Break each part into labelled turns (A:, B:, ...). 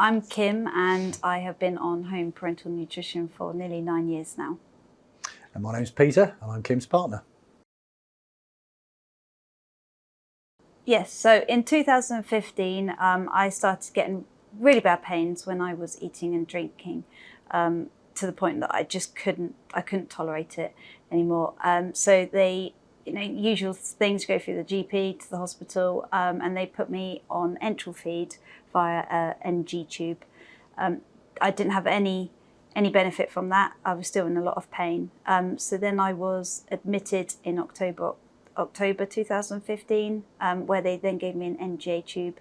A: I'm Kim and I have been on home parental nutrition for nearly 9 years now.
B: And my name's Peter and I'm Kim's partner.
A: Yes, so in 2015 I started getting really bad pains when I was eating and drinking to the point that I just couldn't tolerate it anymore. So they, usual things, go through the GP to the hospital, and they put me on enteral feed via a NG tube. I didn't have any benefit from that. I was still in a lot of pain. So then I was admitted in October 2015, where they then gave me an NGA tube.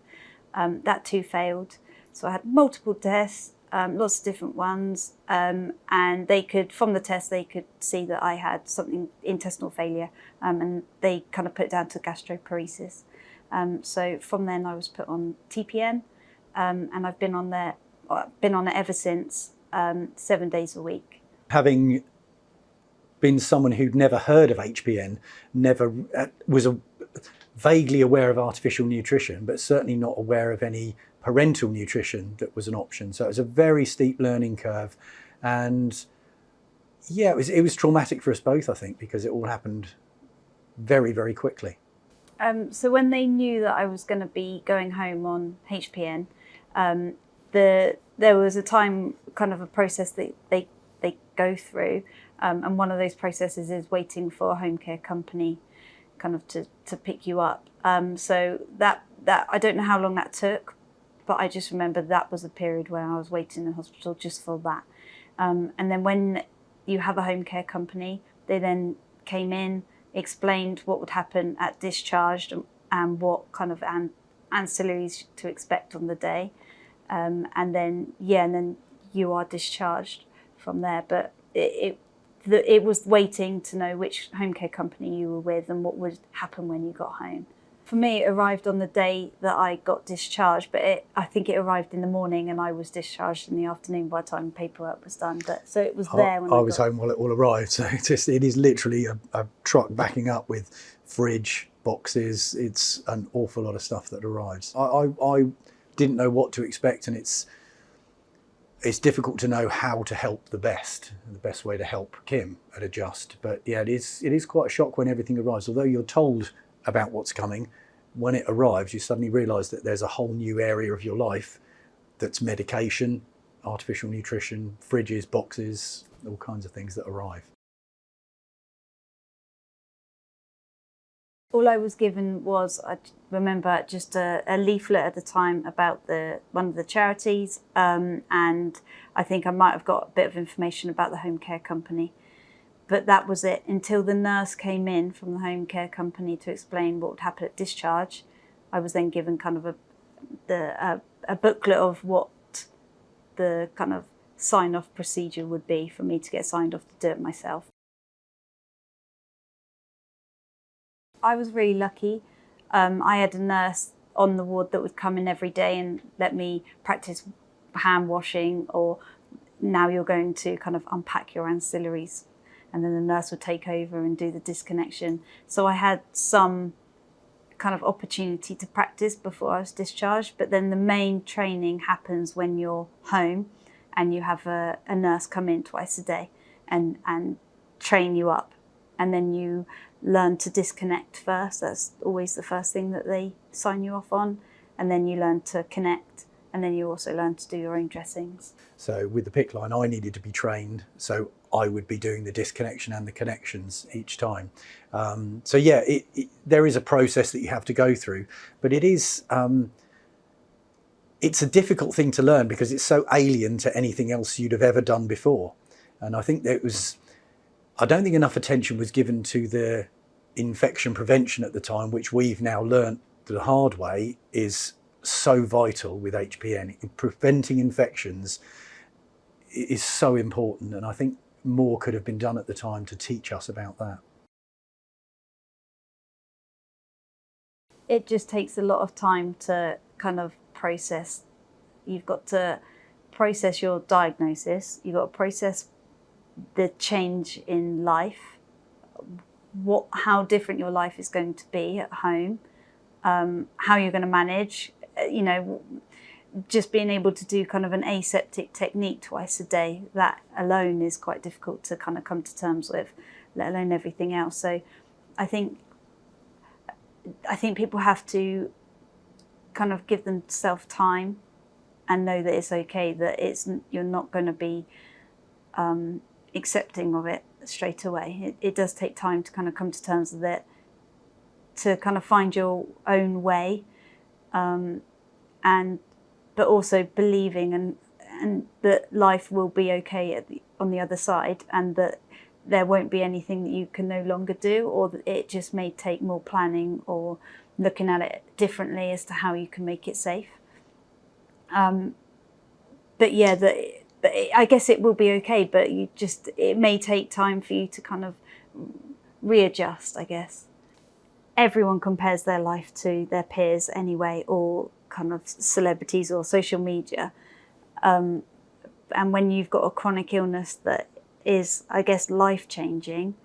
A: That too failed. So I had multiple tests, lots of different ones, and from the test, they could see that I had something, intestinal failure, and they kind of put it down to gastroparesis. So from then I was put on TPN, and I've been on it ever since, 7 days a week.
B: Having been someone who'd never heard of HPN, was vaguely aware of artificial nutrition, but certainly not aware of any parental nutrition that was an option. So it was a very steep learning curve, and yeah, it was traumatic for us both, I think, because it all happened very, very quickly.
A: So when they knew that I was going to be going home on HPN, there was a time, kind of a process that they go through, and one of those processes is waiting for a home care company kind of to pick you up. So that I don't know how long that took, but I just remember that was a period where I was waiting in the hospital just for that. And then when you have a home care company, they then came in, explained what would happen at discharge and what kind of ancillaries to expect on the day. And then you are discharged from there. But it was waiting to know which home care company you were with and what would happen when you got home. For me, it arrived on the day that I got discharged, but I think it arrived in the morning and I was discharged in the afternoon by the time paperwork was done. But so it was there when I was
B: home while it all arrived. So it is literally a truck backing up with fridge, boxes. It's an awful lot of stuff that arrives. I didn't know what to expect, and it's difficult to know how to help the best way to help Kim and adjust. But yeah, it is quite a shock when everything arrives. Although you're told about what's coming, when it arrives, you suddenly realise that there's a whole new area of your life that's medication, artificial nutrition, fridges, boxes, all kinds of things that arrive.
A: All I was given was, I remember, just a leaflet at the time about one of the charities, and I think I might have got a bit of information about the home care company. But that was it, until the nurse came in from the home care company to explain what would happen at discharge. I was then given kind of a booklet of what the kind of sign-off procedure would be for me to get signed off to do it myself. I was really lucky. I had a nurse on the ward that would come in every day and let me practice hand washing, or now you're going to kind of unpack your ancillaries. And then the nurse would take over and do the disconnection. So I had some kind of opportunity to practice before I was discharged, but then the main training happens when you're home and you have a nurse come in twice a day and train you up. And then you learn to disconnect first. That's always the first thing that they sign you off on. And then you learn to connect. And then you also learn to do your own dressings.
B: So with the PICC line, I needed to be trained. So I would be doing the disconnection and the connections each time. So yeah, there is a process that you have to go through, but it's a difficult thing to learn because it's so alien to anything else you'd have ever done before. And I think I don't think enough attention was given to the infection prevention at the time, which we've now learnt the hard way is so vital with HPN. Preventing infections is so important, and I think more could have been done at the time to teach us about that.
A: It just takes a lot of time to kind of process. You've got to process your diagnosis, you've got to process the change in life, how different your life is going to be at home, how you're going to manage, just being able to do kind of an aseptic technique twice a day, that alone is quite difficult to kind of come to terms with, let alone everything else. So I think people have to kind of give themselves time and know that it's okay, that you're not going to be accepting of it straight away. It does take time to kind of come to terms with it, to kind of find your own way, but also believing and that life will be okay on the other side, and that there won't be anything that you can no longer do, or that it just may take more planning or looking at it differently as to how you can make it safe. But yeah, I guess it will be okay, but it may take time for you to kind of readjust, I guess. Everyone compares their life to their peers anyway, or kind of celebrities or social media. And when you've got a chronic illness that is, I guess, life-changing,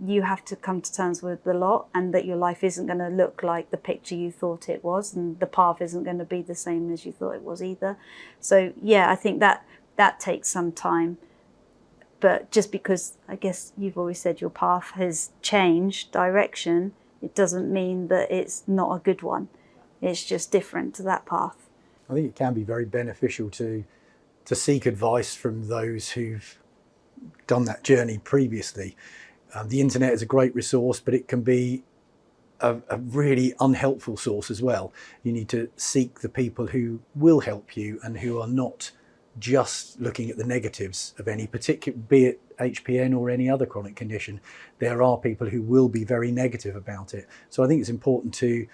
A: you have to come to terms with the lot, and that your life isn't going to look like the picture you thought it was, and the path isn't going to be the same as you thought it was either. So yeah, I think that takes some time. But just because, I guess you've always said, your path has changed direction, it doesn't mean that it's not a good one. It's just different to that path.
B: I think it can be very beneficial to seek advice from those who've done that journey previously. The internet is a great resource, but it can be a really unhelpful source as well. You need to seek the people who will help you and who are not just looking at the negatives of any particular, be it HPN or any other chronic condition. There are people who will be very negative about it. So I think it's important to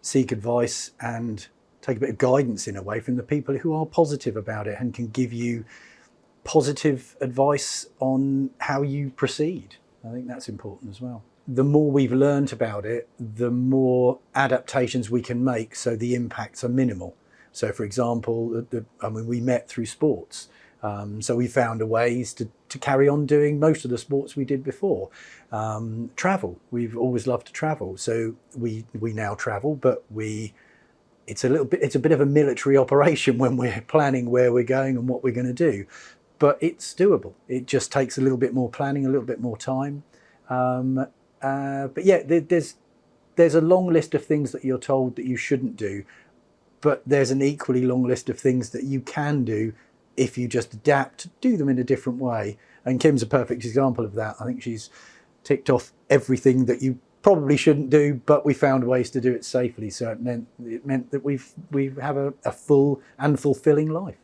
B: seek advice and take a bit of guidance in a way from the people who are positive about it and can give you positive advice on how you proceed. I think that's important as well. The more we've learned about it, the more adaptations we can make so the impacts are minimal. So for example, we met through sports. So we found ways to carry on doing most of the sports we did before. Travel, we've always loved to travel. So we now travel, but it's a bit of a military operation when we're planning where we're going and what we're going to do. But it's doable. It just takes a little bit more planning, a little bit more time. But yeah, there's a long list of things that you're told that you shouldn't do, but there's an equally long list of things that you can do if you just adapt, do them in a different way. And Kim's a perfect example of that. I think she's ticked off everything that you probably shouldn't do, but we found ways to do it safely. So it meant that we have a full and fulfilling life.